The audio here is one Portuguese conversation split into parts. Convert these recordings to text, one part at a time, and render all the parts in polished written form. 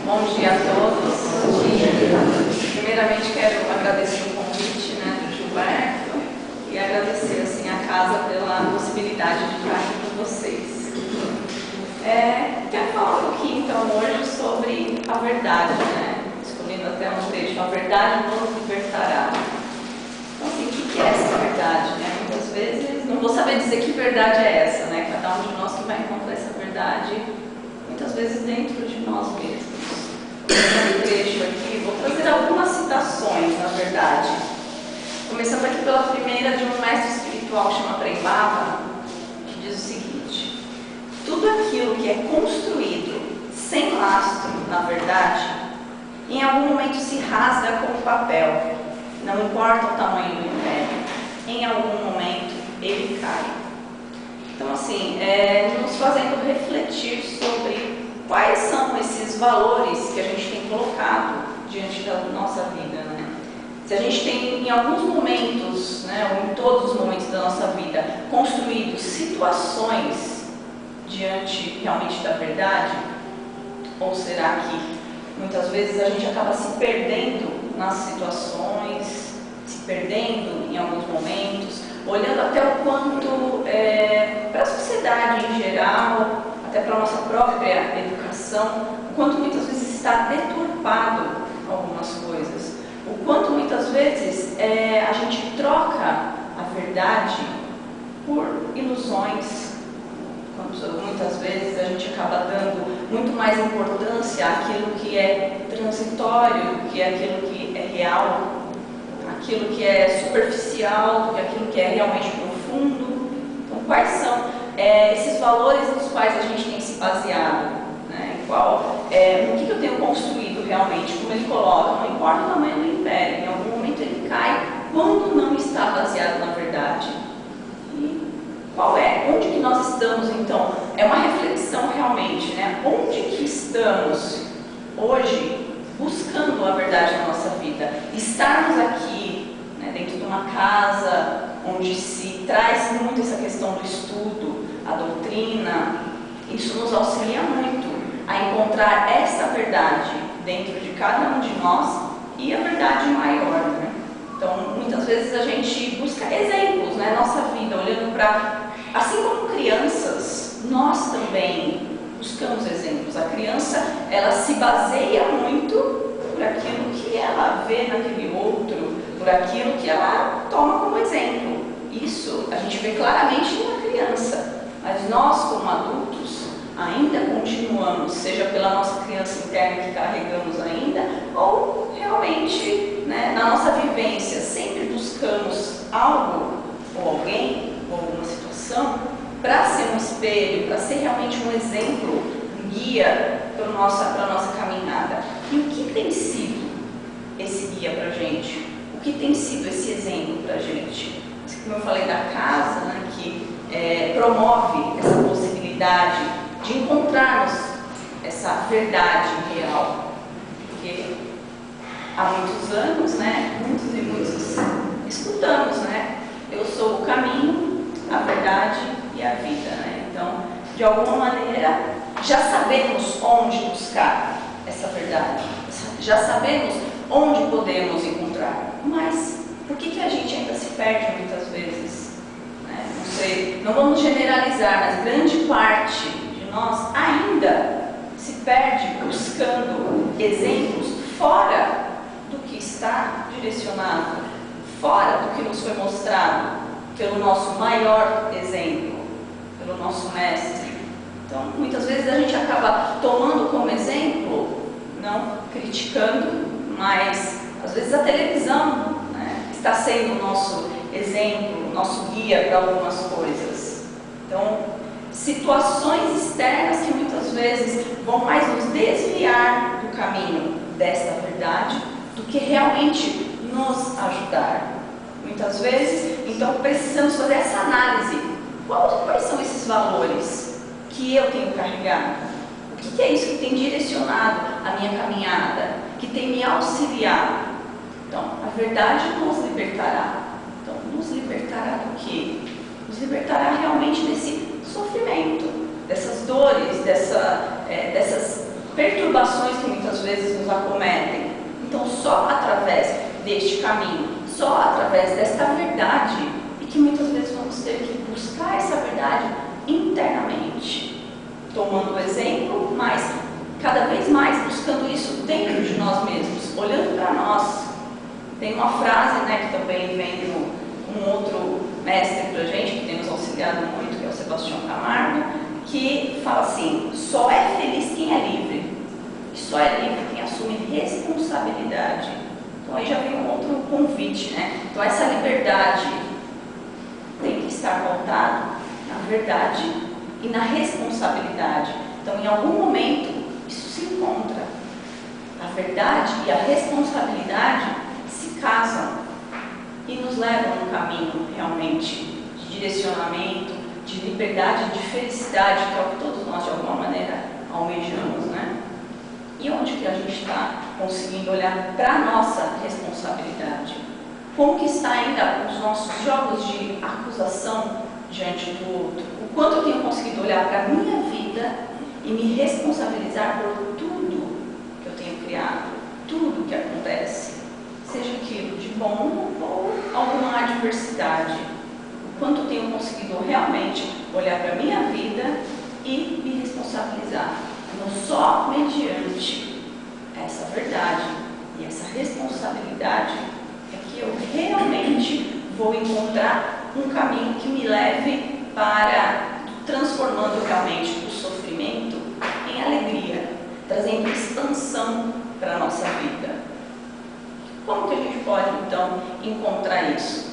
Bom dia a todos. E, primeiramente quero agradecer o convite, do Gilberto e agradecer assim, a casa pela possibilidade de estar aqui com vocês. Quero falar um pouquinho então hoje sobre a verdade, escolhendo até um trecho, a verdade nos libertará. Então assim, o que é essa verdade? Muitas vezes não vou saber dizer que verdade é essa, cada um de nós que vai encontrar essa verdade muitas vezes dentro de nós mesmos. Nesse trecho aqui, vou trazer algumas citações, na verdade. Começando aqui pela primeira de um mestre espiritual que chama Trem Baba, que diz o seguinte: tudo aquilo que é construído sem lastro, na verdade, em algum momento se rasga como papel. Não importa o tamanho do império, em algum momento ele cai. Então, assim, nos fazendo refletir sobre quais são esses valores que a gente tem colocado diante da nossa vida, Se a gente tem, em alguns momentos, ou em todos os momentos da nossa vida, construído situações diante realmente da verdade, ou será que muitas vezes a gente acaba se perdendo nas situações, se perdendo em alguns momentos, olhando até o quanto para a sociedade em geral, até para a nossa própria educação, o quanto muitas vezes está deturpado algumas coisas, o quanto muitas vezes a gente troca a verdade por ilusões, quando muitas vezes a gente acaba dando muito mais importância àquilo que é transitório, que é aquilo que é real, aquilo que é superficial, do que aquilo que é realmente profundo. Então, quais são esses valores nos quais a gente tem se baseado? No que eu tenho construído realmente? Como ele coloca, não importa o tamanho do império, em algum momento ele cai quando não está baseado na verdade. E onde que nós estamos então? É uma reflexão realmente, Onde que estamos hoje buscando a verdade na nossa vida? Estarmos aqui, dentro de uma casa onde se traz muito essa questão do estudo, a doutrina, isso nos auxilia muito a encontrar essa verdade dentro de cada um de nós e a verdade maior, Então, muitas vezes a gente busca exemplos, nossa vida, olhando para, assim como crianças, nós também buscamos exemplos. A criança, ela se baseia muito por aquilo que ela vê naquele outro, por aquilo que ela toma como exemplo. Isso a gente vê claramente numa criança, mas nós, como adultos, ainda continuamos, seja pela nossa criança interna que carregamos ainda, ou realmente, na nossa vivência, sempre buscamos algo, ou alguém, ou alguma situação, para ser um espelho, para ser realmente um exemplo, um guia para a nossa caminhada. E o que tem sido esse guia para a gente? O que tem sido esse exemplo para a gente? Como eu falei da casa, que promove essa possibilidade de encontrarmos essa verdade real. Porque há muitos anos, muitos e muitos escutamos, eu sou o caminho, a verdade e a vida, Então, de alguma maneira, já sabemos onde buscar essa verdade, já sabemos onde podemos encontrar, mas por que a gente ainda se perde muitas vezes? Não sei, não vamos generalizar, mas grande parte de nós ainda se perde buscando exemplos fora do que está direcionado, fora do que nos foi mostrado pelo nosso maior exemplo, pelo nosso mestre. Então, muitas vezes a gente acaba tomando como exemplo, não criticando, mas às vezes a televisão está sendo o nosso exemplo, o nosso guia para algumas coisas. Então, situações externas que muitas vezes vão mais nos desviar do caminho desta verdade do que realmente nos ajudar. Muitas vezes, então, precisamos fazer essa análise. Quais são esses valores que eu tenho carregado? O que é isso que tem direcionado a minha caminhada, que tem me auxiliado? Então, a verdade nos libertará. Então, nos libertará do quê? Nos libertará realmente desse sofrimento, dessas dores, dessas perturbações que muitas vezes nos acometem. Então, só através deste caminho, só através desta verdade, e que muitas vezes vamos ter que buscar essa verdade internamente, tomando o exemplo, mas cada vez mais buscando isso dentro de nós mesmos, olhando para nós. Tem uma frase, né, que também vem de um outro mestre para a gente, que tem nos auxiliado muito, que é o Sebastião Camargo, que fala assim: só é feliz quem é livre, e só é livre quem assume responsabilidade. Então aí já vem um outro convite, né? Então essa liberdade tem que estar pautada na verdade e na responsabilidade. Então em algum momento isso se encontra. A verdade e a responsabilidade se casam e nos levam a um caminho realmente de direcionamento, de liberdade, de felicidade, que é o que todos nós de alguma maneira almejamos, né? E onde que a gente está conseguindo olhar para a nossa responsabilidade? Como que está ainda os nossos jogos de acusação diante do outro? O quanto eu tenho conseguido olhar para a minha vida e me responsabilizar por tudo que eu tenho criado, tudo que acontece, seja aquilo de bom ou alguma adversidade. O quanto eu tenho conseguido realmente olhar para a minha vida e me responsabilizar. Não só mediante essa verdade e essa responsabilidade é que eu realmente vou encontrar um caminho que me leve para transformando realmente o sofrimento em alegria, trazendo expansão para a nossa vida. Como que a gente pode então encontrar isso?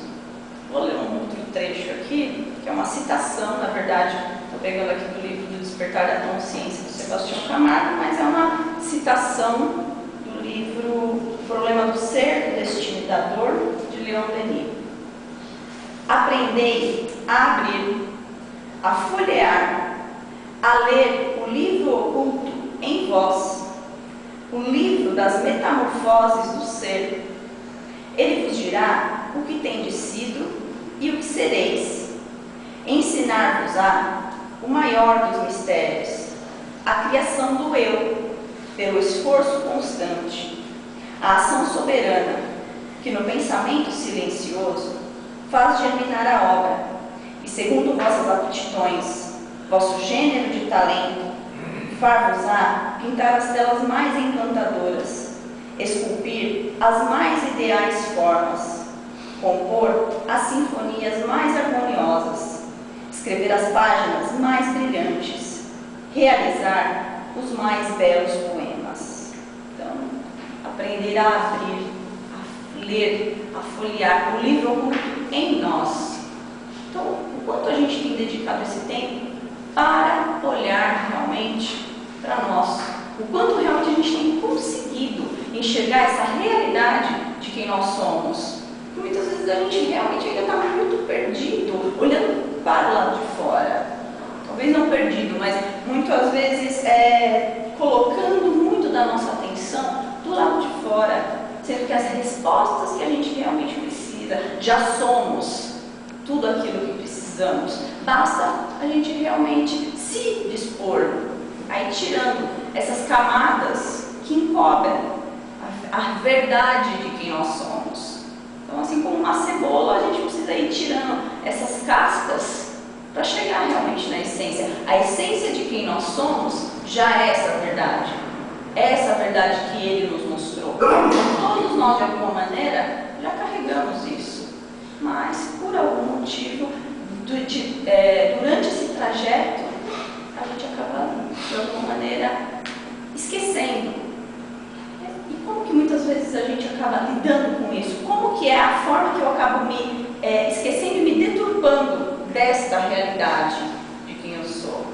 Vou ler um outro trecho aqui, que é uma citação, na verdade, estou pegando aqui do livro do Despertar da Consciência, do Sebastião Camargo, mas é uma citação do livro O Problema do Ser, do Destino e da Dor, de Leon Denis. Aprendei a abrir, a folhear, a ler o livro oculto em vós, o livro das metamorfoses do ser. Ele vos dirá o que tendes sido e o que sereis. Ensinar-vos-á o maior dos mistérios, a criação do eu, pelo esforço constante, a ação soberana, que no pensamento silencioso faz germinar a obra, e segundo vossas aptidões, vosso gênero de talento, far-vos-á pintar as telas mais encantadoras, esculpir as mais ideais formas, compor as sinfonias mais harmoniosas, escrever as páginas mais brilhantes, realizar os mais belos poemas. Então, aprender a abrir, a ler, a folhear o livro oculto em nós. Então, o quanto a gente tem dedicado esse tempo para olhar realmente para nós, o quanto realmente a gente tem conseguido enxergar essa realidade de quem nós somos. Porque muitas vezes a gente realmente ainda está muito perdido, olhando para o lado de fora. Talvez não perdido, mas muitas vezes colocando muito da nossa atenção do lado de fora, sendo que as respostas que a gente realmente precisa, já somos tudo aquilo que precisamos. Basta a gente realmente se dispor a ir tirando essas camadas que encobrem a verdade de quem nós somos. Então, assim como uma cebola, a gente precisa ir tirando essas cascas para chegar realmente na essência. A essência de quem nós somos já é essa verdade. É essa verdade que ele nos mostrou. Todos nós, de alguma maneira, já carregamos isso. Mas, por algum motivo, durante esse trajeto, a gente acaba, de alguma maneira, esquecendo. E como que muitas vezes a gente acaba lidando com isso? Como que é a forma que eu acabo me esquecendo e me deturpando desta realidade de quem eu sou?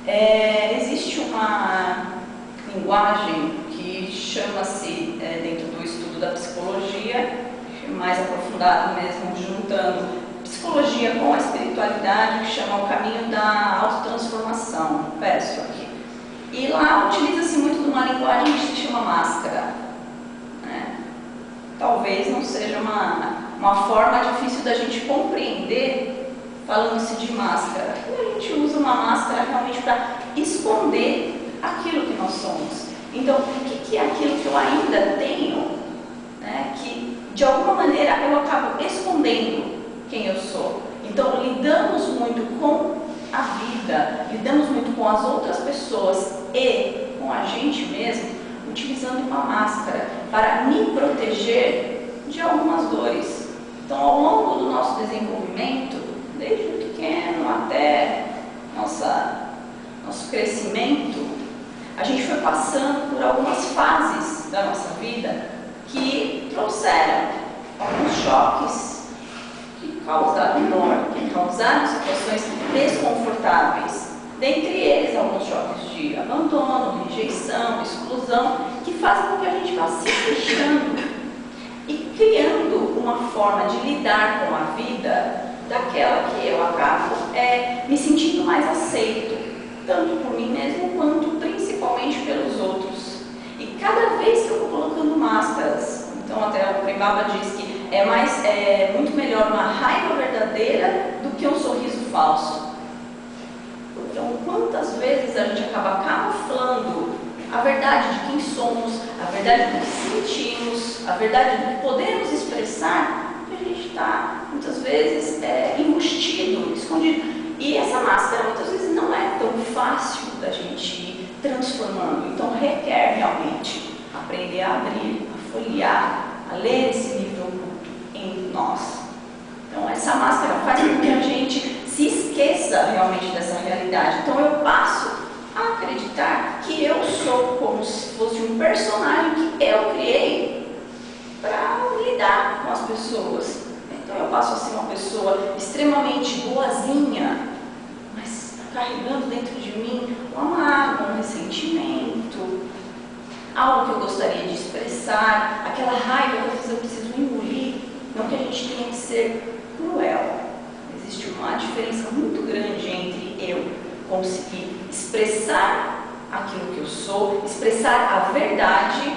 Existe uma linguagem que chama-se, dentro do estudo da psicologia, mais aprofundado mesmo, juntando psicologia com a espiritualidade, que chama o caminho da autotransformação. Peço aqui. E lá utiliza-se muito de uma linguagem que se chama máscara. Né? Talvez não seja uma forma difícil da gente compreender falando-se de máscara. A gente usa uma máscara realmente para esconder aquilo que nós somos. Então, o que é aquilo que eu ainda tenho, né, que de alguma maneira eu acabo escondendo quem eu sou? Então, lidamos muito com a vida, lidamos muito com as outras pessoas e com a gente mesmo, utilizando uma máscara para me proteger de algumas dores. Então, ao longo do nosso desenvolvimento, desde o pequeno até nosso crescimento, a gente foi passando por algumas fases da nossa vida que trouxeram alguns choques, que causaram dor, que causaram situações desconfortáveis. Dentre eles, alguns choques de abandono, rejeição, exclusão, que fazem com que a gente vá se fechando e criando uma forma de lidar com a vida daquela que eu acabo me sentindo mais aceito, tanto por mim mesmo quanto principalmente pelos outros. E cada vez que eu vou colocando máscaras, então até o Prembaba diz que é muito melhor uma raiva verdadeira do que um sorriso falso. Então, quantas vezes a gente acaba camuflando a verdade de quem somos, a verdade do que sentimos, a verdade do que podemos expressar, que a gente está, muitas vezes, enrustido, escondido. E essa máscara, muitas vezes, não é tão fácil da gente ir transformando. Então, requer realmente aprender a abrir, a folhear, a ler esse livro oculto em nós. Então, essa máscara faz com que a gente se esqueça realmente dessa realidade. Então, eu passo a acreditar que eu sou como se fosse um personagem que eu criei para lidar com as pessoas. Então, eu passo a ser uma pessoa extremamente boazinha, mas carregando dentro de mim uma mágoa, um ressentimento, algo que eu gostaria de expressar, aquela raiva que às vezes eu preciso engolir. Não que a gente tenha que ser cruel. Existe uma diferença muito grande entre eu conseguir expressar aquilo que eu sou, expressar a verdade,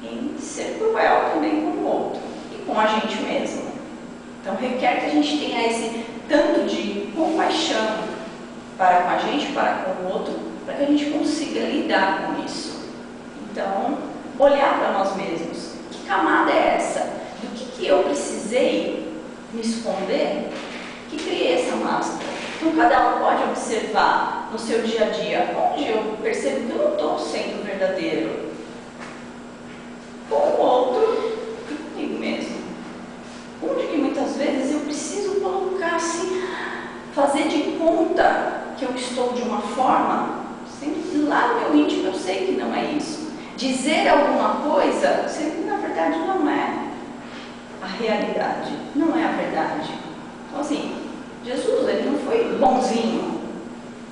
em ser cruel também com o outro e com a gente mesmo. Então requer que a gente tenha esse tanto de compaixão para com a gente, para com o outro, para que a gente consiga lidar com isso. Então, olhar para nós mesmos. Que camada é essa? Do que eu precisei me esconder que criei essa máscara? Então, cada um pode observar no seu dia a dia onde eu percebo que eu não estou sendo verdadeiro com o outro e comigo mesmo. Onde que muitas vezes eu preciso colocar assim, fazer de conta que eu estou de uma forma, sendo que lá no meu íntimo eu sei que não é isso. Dizer alguma coisa, sendo que na verdade não é a realidade, não é a verdade. Então assim, Jesus, ele não foi bonzinho,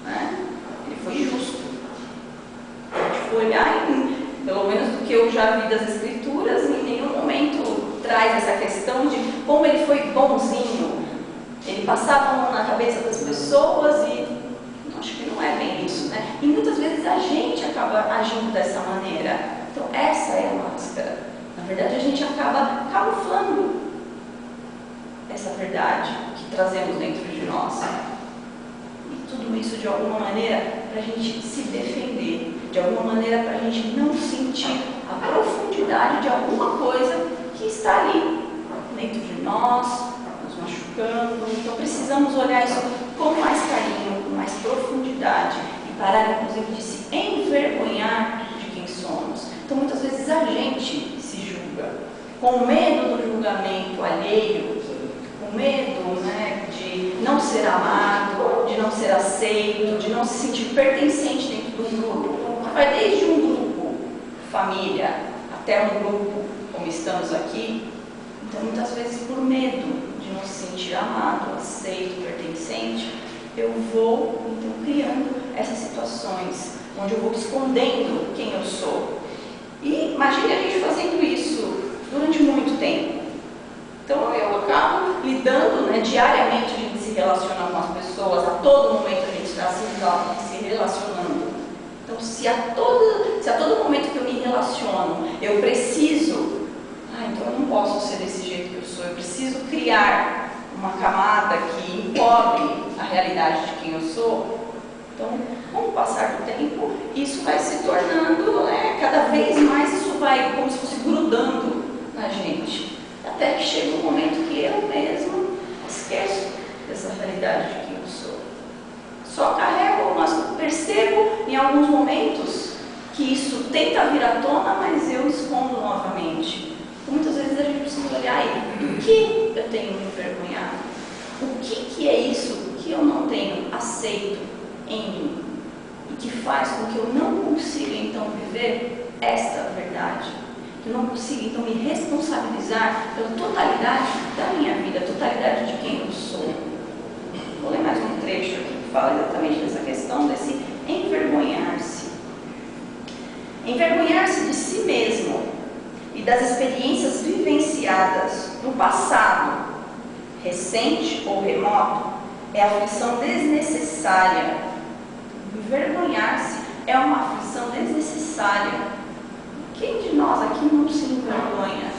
né? Ele foi justo. A gente for olhar, pelo menos do que eu já vi das Escrituras, em nenhum momento traz essa questão de como ele foi bonzinho. Ele passava a mão na cabeça das pessoas e acho que não é bem isso, né? E muitas vezes a gente acaba agindo dessa maneira. Então essa é a máscara. Na verdade a gente acaba camuflando essa verdade que trazemos dentro de nós. E tudo isso de alguma maneira para a gente se defender, de alguma maneira para a gente não sentir a profundidade de alguma coisa que está ali dentro de nós, nos machucando. Então precisamos olhar isso com mais carinho, com mais profundidade e parar inclusive de se envergonhar de quem somos. Então muitas vezes a gente se julga, com medo do julgamento alheio, com medo, né, de não ser amado, de não ser aceito, de não se sentir pertencente dentro de um grupo, que vai desde um grupo, família, até um grupo como estamos aqui. Então muitas vezes por medo de não se sentir amado, aceito, pertencente, eu vou então criando essas situações onde eu vou escondendo quem eu sou. E imagine a gente fazendo isso durante muito tempo. Então eu acabo lidando, né, diariamente a gente se relaciona com as pessoas, a todo momento a gente está se relacionando. Então se a todo momento que eu me relaciono, eu preciso, então eu não posso ser desse jeito que eu sou, eu preciso criar uma camada que encobre a realidade de quem eu sou. Então, com o passar do tempo, isso vai se tornando, cada vez mais isso vai como se fosse grudando na gente. Até que chega um momento que eu mesmo esqueço dessa realidade de quem eu sou. Só carrego, mas percebo em alguns momentos que isso tenta vir à tona, mas eu escondo novamente. Muitas vezes a gente precisa olhar aí, do que eu tenho me envergonhado? O que é isso que eu não tenho aceito em mim? E que faz com que eu não consiga então viver esta verdade? Que eu não consiga então me responsabilizar pela totalidade da minha vida, a totalidade de quem eu sou. Vou ler mais um trecho aqui que fala exatamente dessa questão desse envergonhar-se. Envergonhar-se de si mesmo e das experiências vivenciadas no passado, recente ou remoto, é aflição desnecessária. Envergonhar-se é uma aflição desnecessária. Quem de nós aqui não se envergonha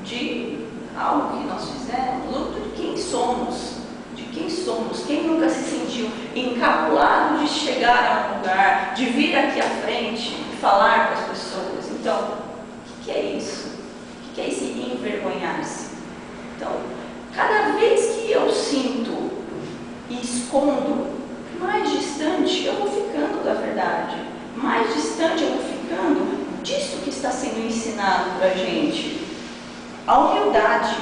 de algo que nós fizemos, luto de quem somos? De quem somos? Quem nunca se sentiu encabulado de chegar a um lugar, de vir aqui à frente e falar com as pessoas? Então, o que é isso? O que é esse envergonhar-se? Então, cada vez que eu sinto e escondo, mais distante eu vou ficando da verdade, mais distante eu vou ficando disso que está sendo ensinado para a gente. A humildade,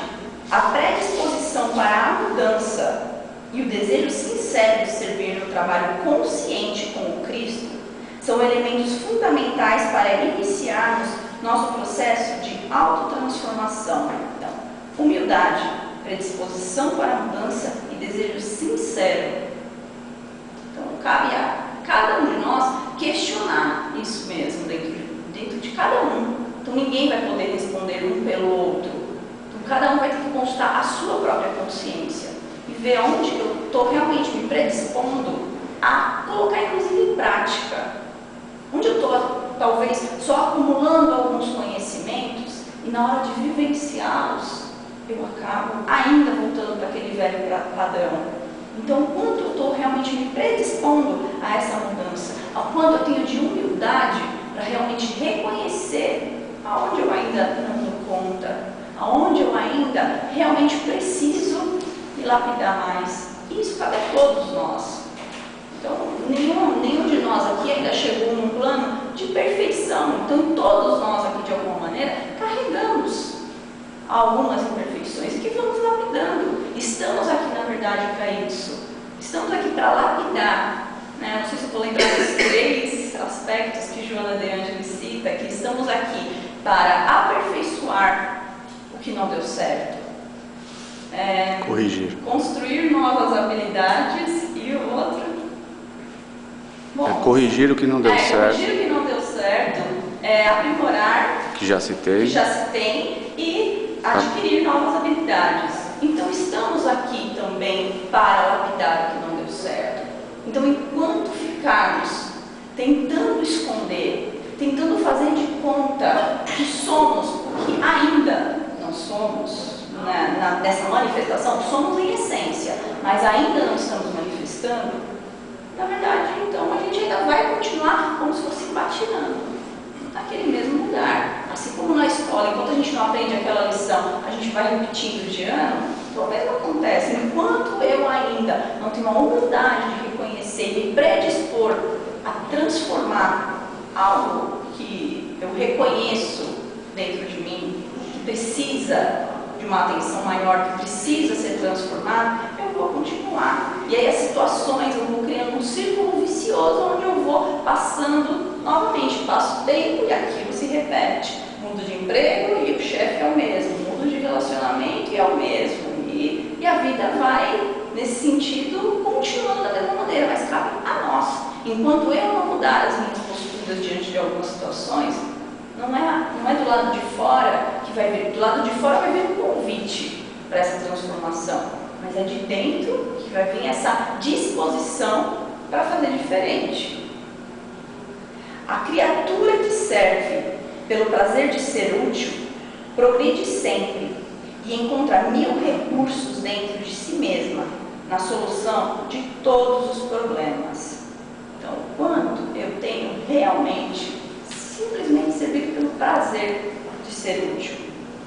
a predisposição para a mudança e o desejo sincero de servir no trabalho consciente com o Cristo são elementos fundamentais para iniciarmos nosso processo de autotransformação. Então, humildade, predisposição para a mudança e desejo sincero. Então, cabe a cada um de nós questionar isso mesmo dentro de cada um. Então, ninguém vai poder responder um pelo outro. Então, cada um vai ter que consultar a sua própria consciência e ver onde eu estou realmente me predispondo a colocar, inclusive, em prática. Onde eu estou, talvez, só acumulando alguns conhecimentos e na hora de vivenciá-los, eu acabo ainda voltando para aquele velho padrão. Então, o quanto eu estou realmente me predispondo a essa mudança, ao quanto eu tenho de humildade para realmente reconhecer aonde eu ainda não dou conta, aonde eu ainda realmente preciso me lapidar mais. Isso cabe a todos nós. Então, nenhum de nós aqui ainda chegou num plano de perfeição. Então, todos nós aqui, de alguma maneira, carregamos algumas imperfeições que vamos lapidando. Estamos aqui, na verdade, para isso. Estamos aqui para lapidar. Né? Não sei se eu vou lembrar dos 3 aspectos que Joana de Ângeles cita, que estamos aqui para aperfeiçoar o que não deu certo. Corrigir. Construir novas habilidades e o outro... Bom, corrigir o que não deu certo. Corrigir o que não deu certo, aprimorar que já se tem e adquirir novas habilidades. Então, estamos aqui também para lapidar o que não deu certo. Então, enquanto ficarmos tentando esconder, tentando fazer de conta que somos o que ainda não somos, nessa manifestação, somos em essência, mas ainda não estamos manifestando, na verdade, então, a gente ainda vai continuar como se fosse patinando naquele mesmo lugar. Assim como na escola, enquanto a gente não aprende aquela lição, a gente vai repetindo de ano, então o mesmo acontece. Enquanto eu ainda não tenho a humildade de reconhecer e predispor a transformar algo que eu reconheço dentro de mim, que precisa de uma atenção maior, que precisa ser transformado, eu vou continuar. E aí as situações, eu vou criando um círculo vicioso onde eu vou passando novamente, passo tempo e aquilo se repete. Mudo de emprego e o chefe é o mesmo, mudo de relacionamento e é o mesmo. E a vida vai, nesse sentido, continuando da mesma maneira, mas cabe a nós. Enquanto eu não mudar as minhas posturas diante de algumas situações, não é do lado de fora que vai vir, do lado de fora vai vir um convite para essa transformação, mas é de dentro que vai vir essa disposição para fazer diferente. A criatura que serve pelo prazer de ser útil progride sempre e encontra 1000 recursos dentro de si mesma na solução de todos os problemas. Então, quando eu tenho realmente, simplesmente servido pelo prazer de ser útil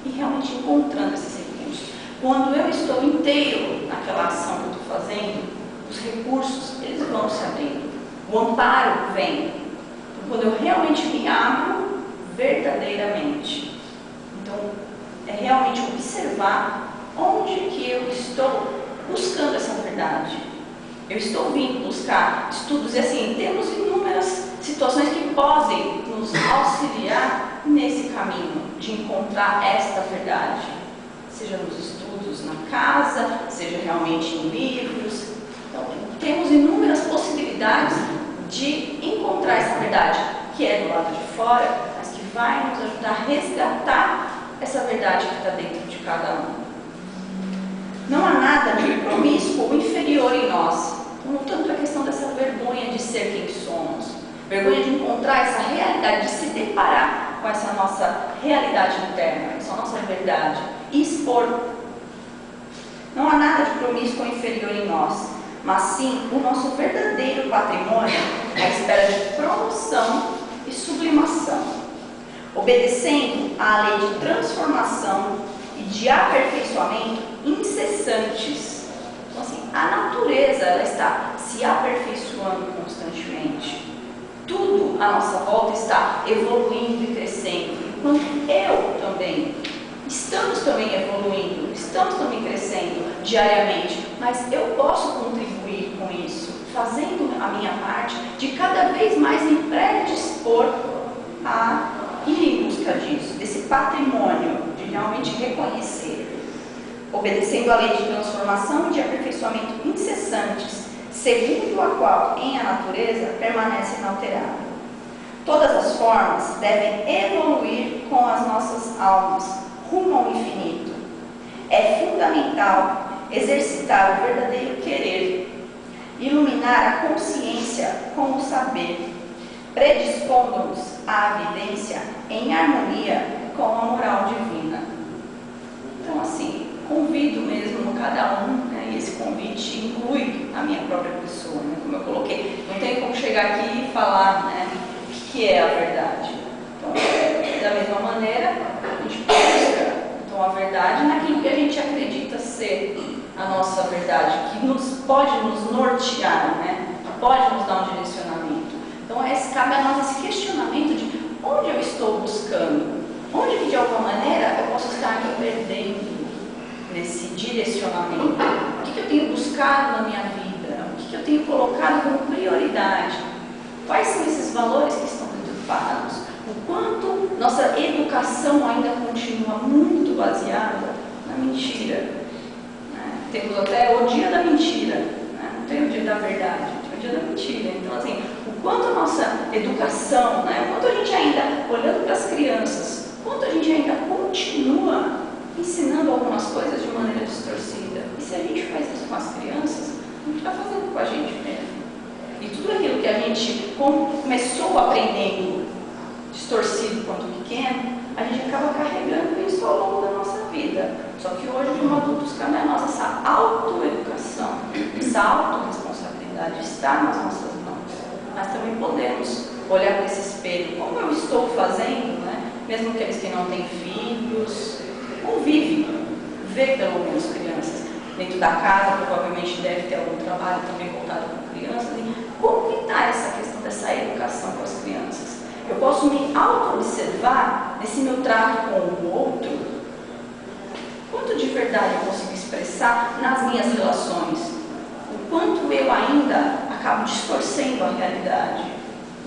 e realmente encontrando esses recursos. Quando eu estou inteiro naquela ação que eu estou fazendo, os recursos, eles vão se abrindo. O amparo vem. Então, quando eu realmente me abro verdadeiramente. Então, é realmente observar onde que eu estou buscando essa verdade. Eu estou vindo buscar estudos, e assim, temos inúmeras situações que podem nos auxiliar nesse caminho de encontrar esta verdade, seja nos estudos na casa, seja realmente em livros. Então, temos inúmeras possibilidades de encontrar essa verdade, que é do lado de fora, mas que vai nos ajudar a resgatar essa verdade que está dentro de cada um. Não há nada de promíscuo ou inferior em nós. No tanto a questão dessa vergonha de ser quem somos, vergonha de encontrar essa realidade, de se deparar com essa nossa realidade interna, essa nossa verdade, e expor. Não há nada de promíscuo ou inferior em nós, mas sim o nosso verdadeiro patrimônio à espera de promoção e sublimação, obedecendo à lei de transformação e de aperfeiçoamento incessantes. Então, assim, a natureza ela está se aperfeiçoando constantemente. Tudo à nossa volta está evoluindo e crescendo, enquanto eu também. Estamos também evoluindo, estamos também crescendo diariamente, mas eu posso contribuir com isso, fazendo a minha parte de cada vez mais me predispor a ir em busca disso, desse patrimônio, de realmente reconhecer, obedecendo à lei de transformação e de aperfeiçoamento incessantes, segundo a qual, em a natureza, permanece inalterável. Todas as formas devem evoluir com as nossas almas, rumo ao infinito. É fundamental exercitar o verdadeiro querer, iluminar a consciência com o saber, predispondo-nos à evidência em harmonia com a moral divina. Então, assim, convido mesmo cada um, né, e esse convite inclui a minha própria pessoa, né, como eu coloquei. Não tem como chegar aqui e falar, né, o que é a verdade. Então, da mesma maneira, a gente busca então, a verdade naquilo que a gente acredita ser a nossa verdade, que pode nos nortear, né? Pode nos dar um direcionamento. Então, cabe a nós esse questionamento de onde eu estou buscando, onde que de alguma maneira eu posso estar me perdendo nesse direcionamento, o que eu tenho buscado na minha vida, o que eu tenho colocado como prioridade, quais são esses valores que estão deturpados, o quanto nossa educação ainda continua muito baseada na mentira. Temos até o dia da mentira, né? Não tem o dia da verdade, tem o dia da mentira. Então, assim, o quanto a nossa educação, né? O quanto a gente ainda, olhando para as crianças, o quanto a gente ainda continua ensinando algumas coisas de maneira distorcida. E se a gente faz isso com as crianças, a gente está fazendo com a gente mesmo. E tudo aquilo que a gente começou aprendendo distorcido quando pequeno, a gente acaba carregando isso ao longo da nossa vida. Só que hoje, como adultos, cabe a nós essa autoeducação, essa autorresponsabilidade está nas nossas mãos. Mas também podemos olhar para esse espelho, como eu estou fazendo, né? Mesmo aqueles que não têm filhos, convive, vê pelo menos crianças. Dentro da casa, provavelmente deve ter algum trabalho também voltado com crianças. E como que está essa questão dessa educação com as crianças? Eu posso me auto-observar nesse meu trato com o outro? Quanto de verdade eu consigo expressar nas minhas relações? O quanto eu ainda acabo distorcendo a realidade?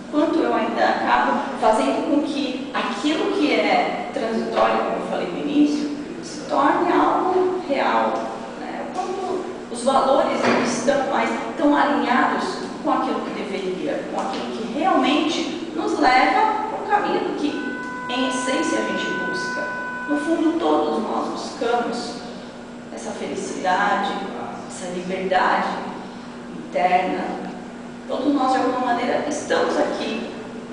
O quanto eu ainda acabo fazendo com que aquilo que é transitório, como eu falei no início, se torne algo real? Né? O quanto os valores estão alinhados com aquilo que deveria, com aquilo que realmente nos leva para o caminho do que, em essência, a gente busca. No fundo, todos nós buscamos essa felicidade, essa liberdade interna. Todos nós, de alguma maneira, estamos aqui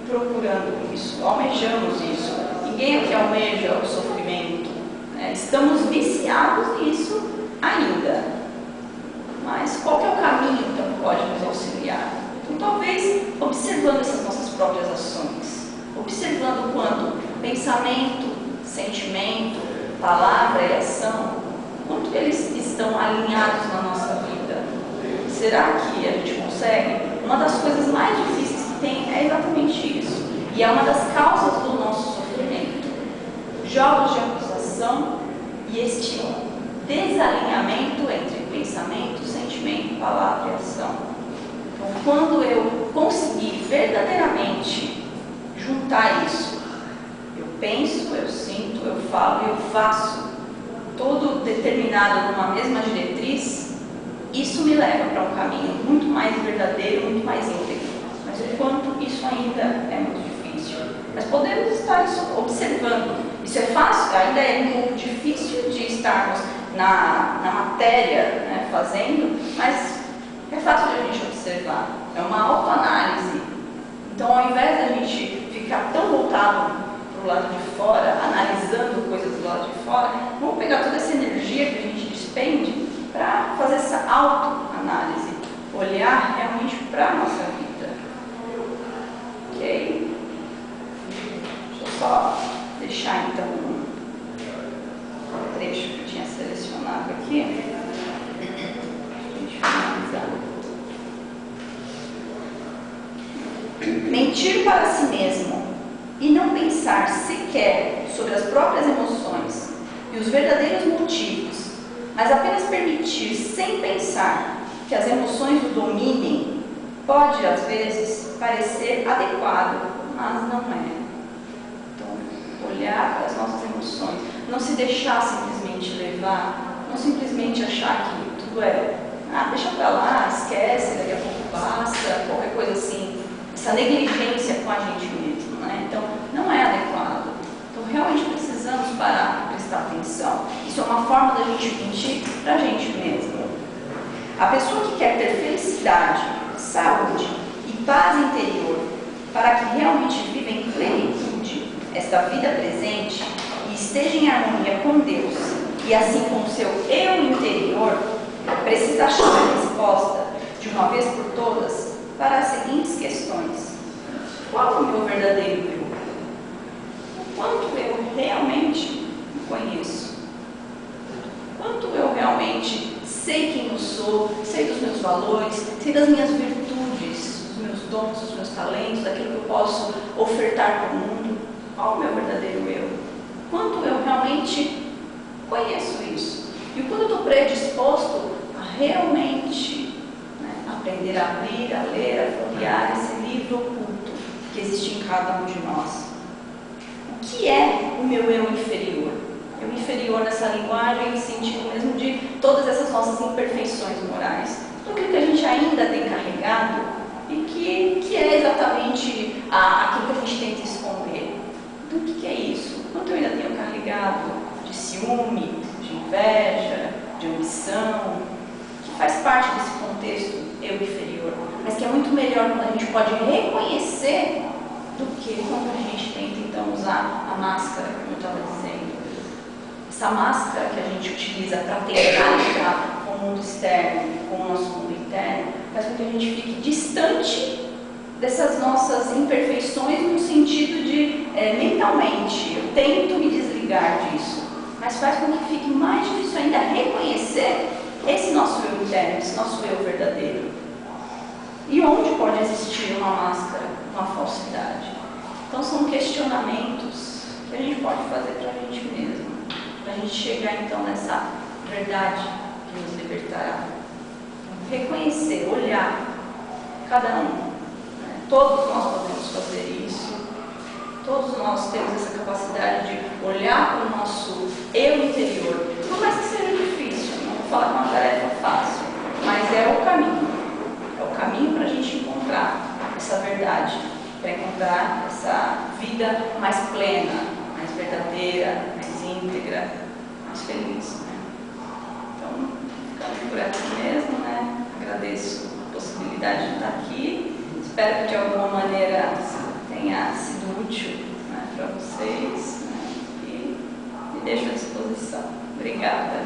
procurando isso, almejamos isso. Ninguém aqui almeja o sofrimento, né? Estamos viciados nisso ainda. Mas qual que é o caminho então, que pode nos auxiliar? Então, talvez observando essas nossas próprias ações, observando quanto pensamento, sentimento, palavra e ação, quanto eles estão alinhados na nossa vida. Será que a gente consegue? Uma das coisas mais difíceis que tem é exatamente isso. E é uma das causas do nosso sofrimento. Jogos de acusação e este desalinhamento entre pensamento, sentimento, palavra e ação. Então, quando eu conseguir verdadeiramente juntar isso, eu penso, eu sinto, eu falo, eu faço, todo determinado numa mesma diretriz, isso me leva para um caminho muito mais verdadeiro, muito mais íntegro. Mas o quanto isso ainda é muito difícil. Mas podemos estar observando. Isso é fácil, ainda é um pouco difícil de estarmos na matéria, né, fazendo, mas é fácil de a gente observar. É uma autoanálise. Então, ao invés de a gente ficar tão voltado para o lado de fora, analisando coisas do lado de fora, vamos pegar toda essa energia que a gente despende para fazer essa autoanálise, olhar realmente para a nossa vida. Ok? Deixa eu só deixar então um trecho que eu tinha selecionado aqui. Para a gente finalizar. Mentir para si mesmo e não pensar sequer sobre as próprias emoções e os verdadeiros motivos, mas apenas permitir, sem pensar, que as emoções o dominem, pode, às vezes, parecer adequado, mas não é. Então, olhar para as nossas emoções, não se deixar simplesmente levar, não simplesmente achar que tudo é, deixa pra lá, esquece, daqui a pouco passa, qualquer coisa assim, essa negligência com a gente mesmo, né? Então, não é adequado. Então, realmente precisamos parar e prestar atenção. Isso é uma forma da gente mentir para a gente mesmo. A pessoa que quer ter felicidade, saúde e paz interior, para que realmente viva em plenitude esta vida presente e esteja em harmonia com Deus e assim com o seu eu interior, precisa achar a resposta de uma vez por todas para as seguintes questões. Qual é o meu verdadeiro eu? O quanto eu realmente me conheço? Quanto eu realmente sei quem eu sou, sei dos meus valores, sei das minhas virtudes, dos meus dons, dos meus talentos, daquilo que eu posso ofertar para o mundo? Qual é o meu verdadeiro eu? Quanto eu realmente conheço isso? E quando eu estou predisposto a realmente aprender a abrir, a ler, a folhear esse livro oculto que existe em cada um de nós. O que é o meu eu inferior? Eu inferior nessa linguagem, em sentido mesmo de todas essas nossas imperfeições morais. Tudo aquilo que a gente ainda tem carregado e que é exatamente aquilo que a gente tenta esconder. Do que é isso? Quanto eu ainda tenho carregado de ciúme, de inveja, de ambição, que faz parte desse contexto eu inferior, mas que é muito melhor quando a gente pode reconhecer do que quando a gente tenta então usar a máscara, como eu estava dizendo. Essa máscara que a gente utiliza para tentar lidar com o mundo externo, com o nosso mundo interno, faz com que a gente fique distante dessas nossas imperfeições no sentido de, mentalmente, eu tento me desligar disso, mas faz com que fique mais difícil ainda reconhecer esse nosso eu interno, esse nosso eu verdadeiro. E onde pode existir uma máscara, uma falsidade? Então são questionamentos que a gente pode fazer para a gente mesmo, para a gente chegar então nessa verdade que nos libertará. Reconhecer, olhar cada um. Todos nós podemos fazer isso. Todos nós temos essa capacidade de olhar para o nosso eu interior. Por mais que seja difícil, não vou falar que é uma tarefa fácil, mas é o caminho. É o caminho para a gente encontrar essa verdade, para encontrar essa vida mais plena, mais verdadeira, mais íntegra, mais feliz. Né? Então, ficamos por aqui mesmo, né? Agradeço a possibilidade de estar aqui. Espero que de alguma maneira tenha sido útil, né, para vocês, né, e me deixo à disposição. Obrigada.